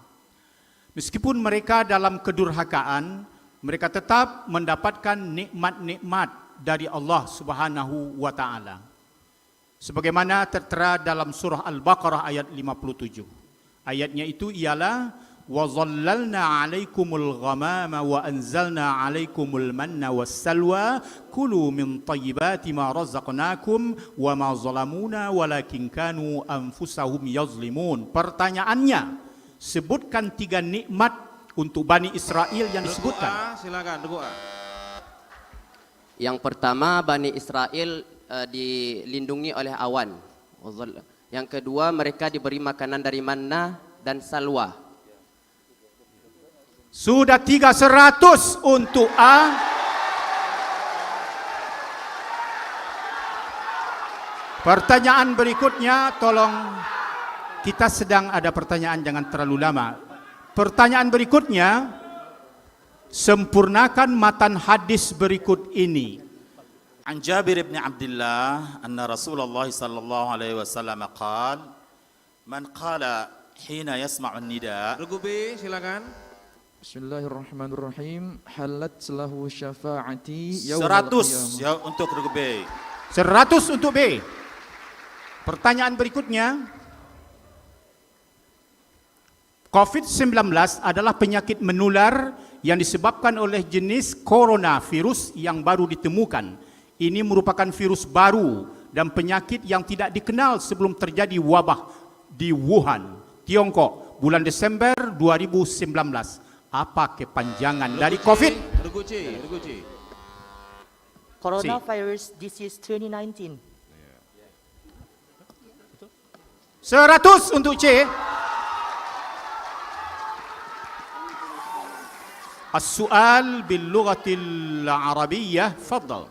Speaker 3: Meskipun mereka dalam kedurhakaan, mereka tetap mendapatkan nikmat-nikmat dari Allah Subhanahu wa taala. Sebagaimana tertera dalam surah Al-Baqarah ayat 57. Ayatnya itu ialah wa zallalna 'alaikumul ghamama wa anzalna 'alaikumul manna wassalwa kulu min thayyibati ma razaqnakum wa ma zalamuna walakin kanu anfusahum yazlimun. Pertanyaannya, sebutkan 3 nikmat untuk Bani Israel yang disebutkan.
Speaker 9: Silakan, Regu A.
Speaker 4: Yang pertama, Bani Israel dilindungi oleh awan. Yang kedua, mereka diberi makanan dari manna dan salwa.
Speaker 3: Sudah 300 untuk A. Pertanyaan berikutnya, tolong, kita sedang ada pertanyaan, jangan terlalu lama. Pertanyaan berikutnya, sempurnakan matan hadis berikut ini.
Speaker 7: عن جابر بن عبد الله أن رسول الله صلى الله عليه وسلم قال من قال حين يسمع النداء.
Speaker 9: Regu B, silakan.
Speaker 5: Bismillahirrahmanirrahim. Halat lahu syafaati
Speaker 7: 100 ya untuk regu B.
Speaker 3: 100 untuk B. Pertanyaan berikutnya, COVID-19 adalah penyakit menular yang disebabkan oleh jenis coronavirus yang baru ditemukan. Ini merupakan virus baru dan penyakit yang tidak dikenal sebelum terjadi wabah di Wuhan, Tiongkok, bulan Desember 2019. Apa kepanjangan dari COVID?
Speaker 9: Regu C.
Speaker 11: 'Coronavirus Disease 2019.
Speaker 3: 100 untuk C. As-su'al bil lughatil arabiyyah, fadhal.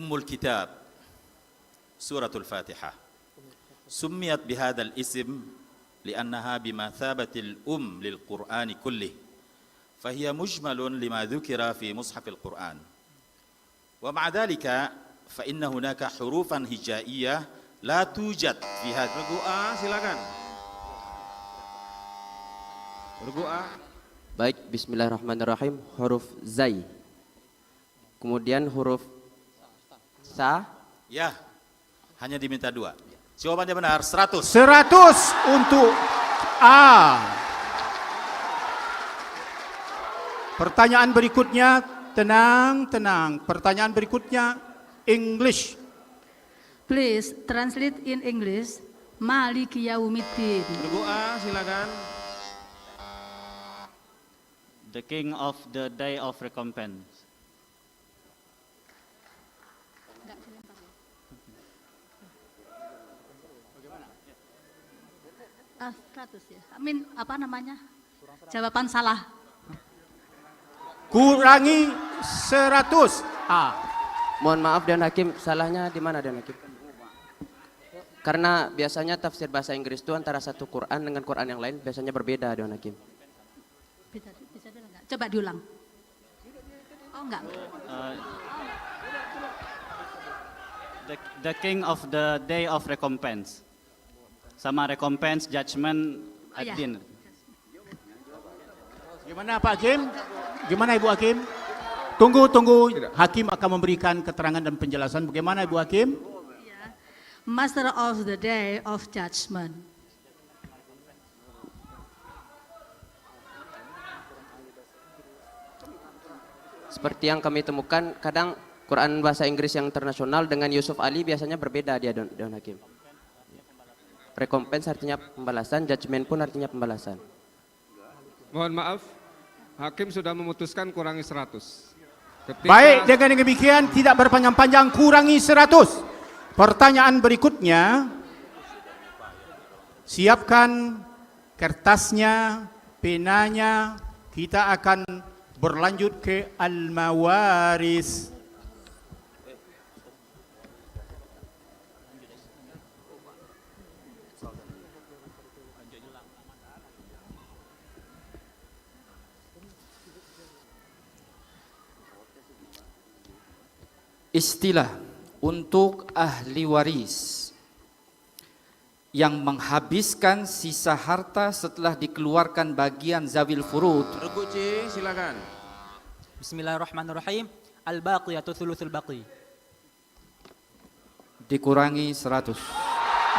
Speaker 7: الكتاب سورة الفاتحة سميت بهذا الاسم لأنها بمثابة للقرآن كله فهي مجمل لما ذكر في مصحف القرآن ومع ذلك فإن هناك حروفا هجائية لا توجد في هذا.
Speaker 9: Regu A, silakan. Regu A.
Speaker 4: Baik, bismillahirrahmanirrahim. Huruf Zai. Kemudian huruf Sa.
Speaker 7: Ya, hanya diminta 2. Jawabannya benar, 100.
Speaker 3: 100 untuk A. Pertanyaan berikutnya, tenang. Pertanyaan berikutnya, English.
Speaker 8: Please translate in English. Maliki yaumiddin.
Speaker 9: Regu A, silakan.
Speaker 13: The king of the day of recompense.
Speaker 8: 100 ya. Amin, apa namanya? Jawaban salah.
Speaker 3: Kurangi 100. A.
Speaker 4: Mohon maaf Dewan Hakim, salahnya di mana Dewan Hakim? Karena biasanya tafsir bahasa Inggris itu antara satu Quran dengan Quran yang lain biasanya berbeda Dewan Hakim.
Speaker 8: Bisa dulu enggak? Coba diulang. Oh enggak.
Speaker 13: The king of the day of recompense. sama recompense judgment at
Speaker 8: Ya.
Speaker 13: the end.
Speaker 3: Gimana Pak Hakim? Gimana Ibu Hakim? Tunggu. Hakim akan memberikan keterangan dan penjelasan. Bagaimana Ibu Hakim?
Speaker 8: Master of the Day of Judgment.
Speaker 4: Seperti yang kami temukan, kadang Quran bahasa Inggris yang internasional dengan Yusuf Ali biasanya berbeda dia, Don Hakim. Recompense artinya pembalasan, judgment pun artinya pembalasan.
Speaker 9: Mohon maaf, Hakim sudah memutuskan kurangi 100.
Speaker 3: Baik, dengan demikian tidak berpanjang-panjang, kurangi 100. Pertanyaan berikutnya, siapkan kertasnya, penanya, kita akan berlanjut ke al-mawaris.
Speaker 12: Istilah untuk ahli waris yang menghabiskan sisa harta setelah dikeluarkan bagian zawil furud.
Speaker 9: Regu C, silakan.
Speaker 6: Bismillahirrahmanirrahim. Al-baqiyatu thuluthul baqi.
Speaker 12: Dikurangi 100.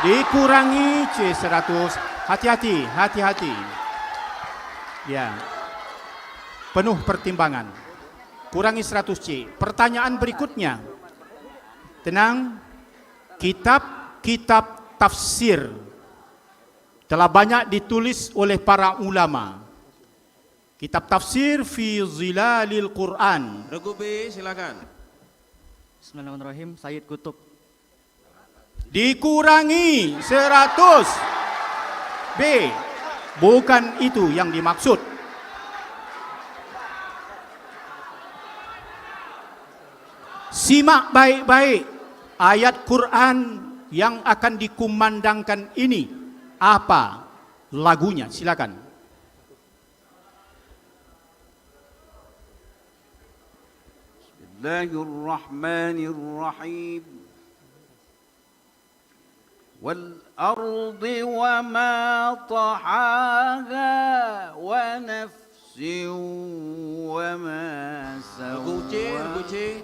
Speaker 3: Dikurangi C100. Hati-hati. Ya. Penuh pertimbangan. Kurangi 100 C. Pertanyaan berikutnya. Tenang. Kitab tafsir telah banyak ditulis oleh para ulama. Kitab tafsir fi zilalil Quran.
Speaker 9: Regu B, silakan.
Speaker 13: Bismillahirrahmanirrahim. Sayyid Kutub.
Speaker 3: Dikurangi 100. B. Bukan itu yang dimaksud. Simak baik-baik ayat Quran yang akan dikumandangkan ini. Apa lagunya? Silakan.
Speaker 10: Bismillahirrahmanirrahim. والأرض وما طحاها ونفس وما سواها.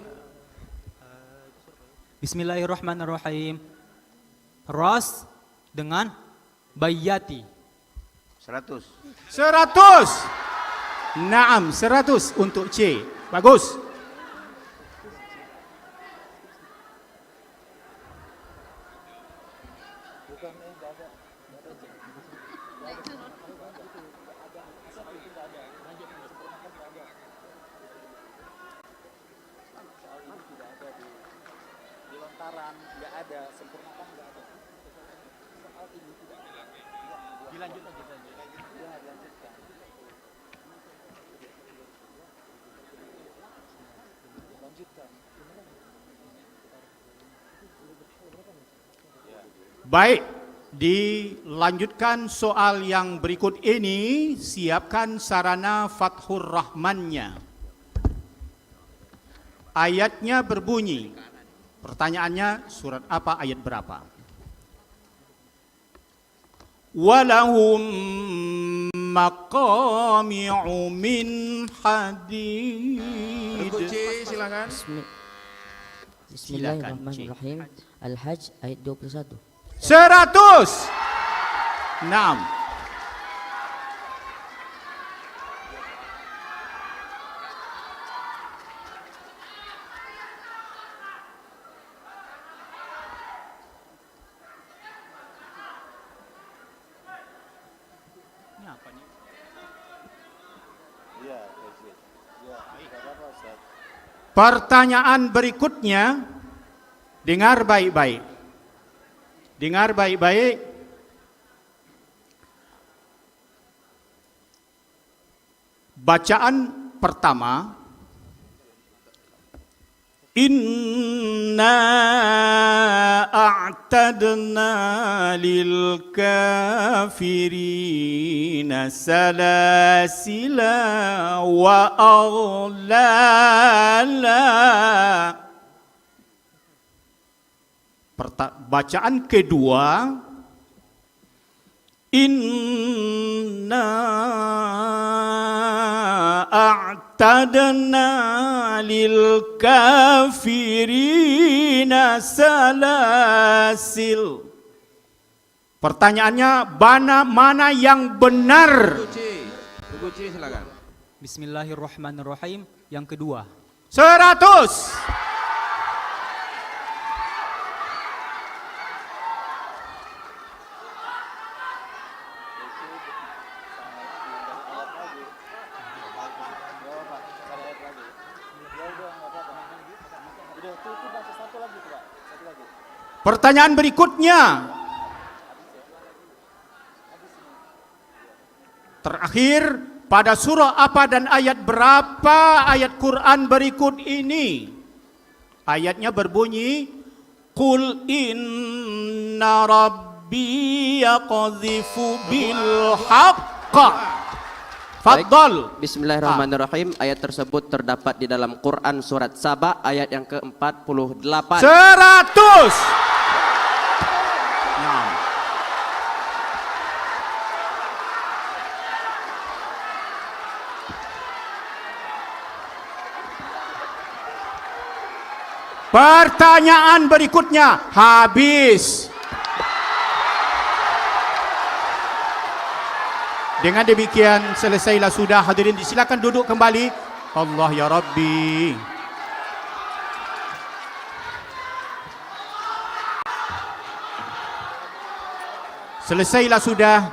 Speaker 6: Bismillahirrahmanirrahim. Ras dengan bayati.
Speaker 10: 100.
Speaker 3: 100. Naam, 100 untuk C. Bagus. Baik, dilanjutkan soal yang berikut ini. Siapkan sarana Fathur Rahmannya. Ayatnya berbunyi. Pertanyaannya, surat apa, ayat berapa? Walahum maqami'u min hadid.
Speaker 9: Regu C, silakan.
Speaker 14: Bismillahirrahmanirrahim. Al-Hajj ayat 21.
Speaker 3: 100. Naam. Pertanyaan berikutnya, dengar baik-baik. Dengar baik-baik. Bacaan pertama, Inna a'tadna lil kafirina salasila wa aghlala. Bacaan kedua, Inna a'tadna lil kafirina salasil. Pertanyaannya, mana yang benar?
Speaker 9: Guci, silakan.
Speaker 6: Bismillahirrahmanirrahim. Yang kedua.
Speaker 3: 100. Pertanyaan berikutnya. Terakhir, pada surah apa dan ayat berapa ayat Quran berikut ini? Ayatnya berbunyi, Qul inna rabbi yaqdhifu bil haqqa. Fadhal.
Speaker 4: Bismillahirrahmanirrahim. Ayat tersebut terdapat di dalam Quran surat Saba ayat yang ke-48.
Speaker 3: 100. Pertanyaan berikutnya habis. Dengan demikian selesailah sudah, hadirin disilakan duduk kembali. Allah ya Rabbi. Selesailah sudah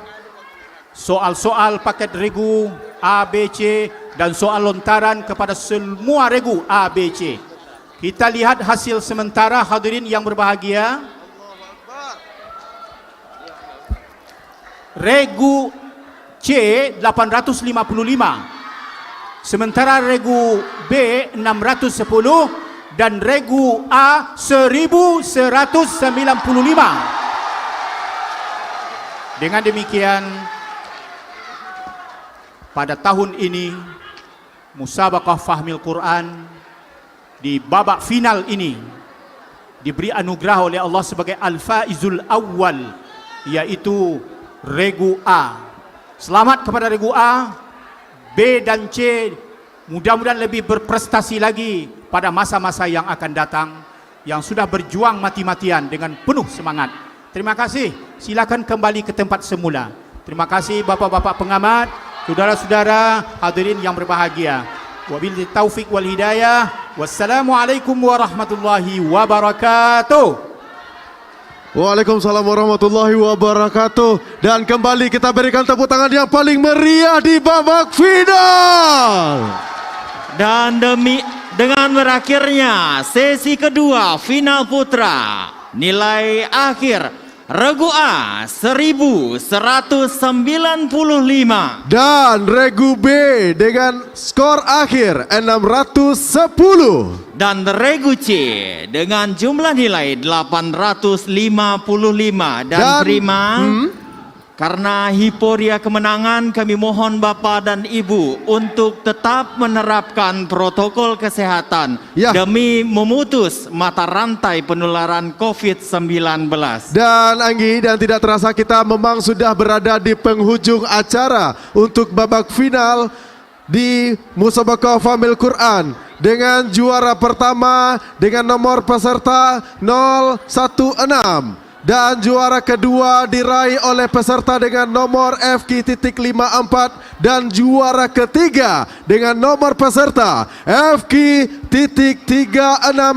Speaker 3: soal-soal paket regu A, B, C dan soal lontaran kepada semua regu A, B, C. Kita lihat hasil sementara, hadirin yang berbahagia. Regu C 855, sementara regu B 610 dan regu A 1195. Dengan demikian, pada tahun ini Musabaqah Fahmil Quran di babak final ini diberi anugerah oleh Allah sebagai Al-Faizul Awwal, yaitu regu A. Selamat kepada regu A, B dan C. Mudah-mudahan lebih berprestasi lagi pada masa-masa yang akan datang, yang sudah berjuang mati-matian dengan penuh semangat. Terima kasih. Silakan kembali ke tempat semula. Terima kasih bapak-bapak pengamat, saudara-saudara, hadirin yang berbahagia. Wabillahi taufik wal hidayah. Wassalamualaikum warahmatullahi wabarakatuh.
Speaker 2: Waalaikumsalam warahmatullahi wabarakatuh. Dan kembali kita berikan tepuk tangan yang paling meriah di babak final.
Speaker 1: Dan dengan berakhirnya sesi kedua final putra, nilai akhir regu A 1195
Speaker 2: dan regu B dengan skor akhir 610
Speaker 1: dan regu C dengan jumlah nilai 855 dan terima. Karena hiporia kemenangan, kami mohon Bapak dan Ibu untuk tetap menerapkan protokol kesehatan demi memutus mata rantai penularan COVID-19.
Speaker 2: Dan Anggi, dan tidak terasa kita memang sudah berada di penghujung acara untuk babak final di Musabaqah Fahmil Quran dengan juara pertama dengan nomor peserta 016. Dan juara kedua diraih oleh peserta dengan nomor FQ.54 dan juara ketiga dengan nomor peserta FQ.36,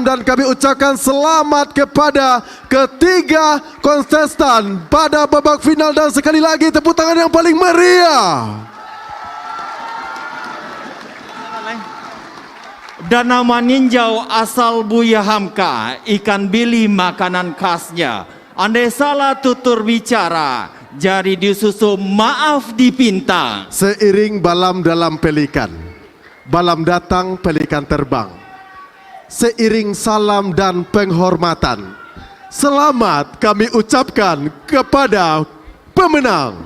Speaker 2: dan kami ucapkan selamat kepada ketiga kontestan pada babak final, dan sekali lagi tepuk tangan yang paling meriah.
Speaker 1: Dan nama ninjau asal Buya Hamka, ikan bili makanan khasnya. Andai salah tutur bicara, jadi disusul maaf dipinta.
Speaker 2: Seiring balam dalam pelikan, balam datang pelikan terbang. Seiring salam dan penghormatan, selamat kami ucapkan kepada pemenang.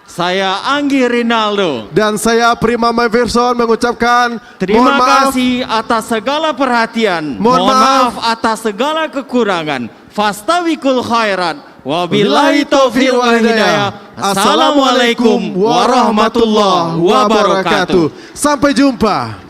Speaker 1: Saya Anggi Rinaldo.
Speaker 2: Dan saya Prima Maverson mengucapkan
Speaker 1: terima kasih atas segala perhatian. Mohon maaf atas segala kekurangan. Fastabiqul khairat. Wabillahi taufiq wal hidayah. Assalamualaikum warahmatullahi wabarakatuh.
Speaker 2: Sampai jumpa.